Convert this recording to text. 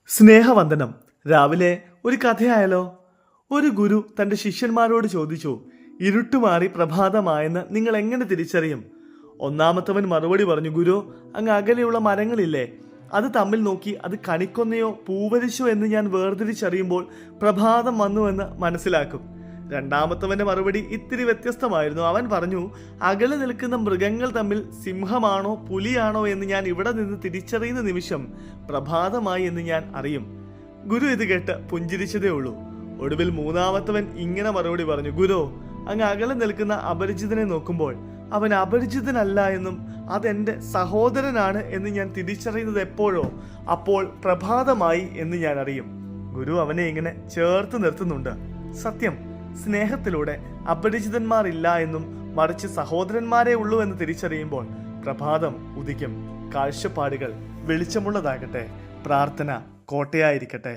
സ്നേഹവന്ദനം. രാവിലെ ഒരു കഥയായാലോ? ഒരു ഗുരു തൻ്റെ ശിഷ്യന്മാരോട് ചോദിച്ചു, ഇരുട്ടുമാറി പ്രഭാതമായെന്ന് നിങ്ങൾ എങ്ങനെ തിരിച്ചറിയും? ഒന്നാമത്തവൻ മറുപടി പറഞ്ഞു, ഗുരു, അങ്ങ് അകലെയുള്ള മരങ്ങളില്ലേ, അത് തമ്മിൽ നോക്കി അത് കണിക്കൊന്നയോ പൂവരിശോ എന്ന് ഞാൻ വേർതിരിച്ചറിയുമ്പോൾ പ്രഭാതം വന്നുവെന്ന് മനസ്സിലാക്കും. രണ്ടാമത്തവന്റെ മറുപടി ഇത്തിരി വ്യത്യസ്തമായിരുന്നു. അവൻ പറഞ്ഞു, അകലെ നിൽക്കുന്ന മൃഗങ്ങൾ തമ്മിൽ സിംഹമാണോ പുലിയാണോ എന്ന് ഞാൻ ഇവിടെ നിന്ന് തിരിച്ചറിയുന്ന നിമിഷം പ്രഭാതമായി എന്ന് ഞാൻ അറിയും. ഗുരു ഇത് കേട്ട് പുഞ്ചിരിച്ചതേ ഉള്ളൂ. ഒടുവിൽ മൂന്നാമത്തവൻ ഇങ്ങനെ മറുപടി പറഞ്ഞു, ഗുരു, അങ്ങ് അകലെ നിൽക്കുന്ന അപരിചിതനെ നോക്കുമ്പോൾ അവൻ അപരിചിതനല്ല എന്നും അതെന്റെ സഹോദരനാണ് എന്ന് ഞാൻ തിരിച്ചറിയുന്നത് എപ്പോഴോ അപ്പോൾ പ്രഭാതമായി എന്ന് ഞാൻ അറിയും. ഗുരു അവനെ ഇങ്ങനെ ചേർത്ത് നിർത്തുന്നുണ്ട്. സത്യം, സ്നേഹത്തിലൂടെ അപരിചിതന്മാരില്ല എന്നും മറിച്ച് സഹോദരന്മാരെ ഉള്ളൂ എന്ന് തിരിച്ചറിയുമ്പോൾ പ്രഭാതം ഉദിക്കും. കാഴ്ചപ്പാടുകൾ വെളിച്ചമുള്ളതാകട്ടെ. പ്രാർത്ഥന കോട്ടയായിരിക്കട്ടെ.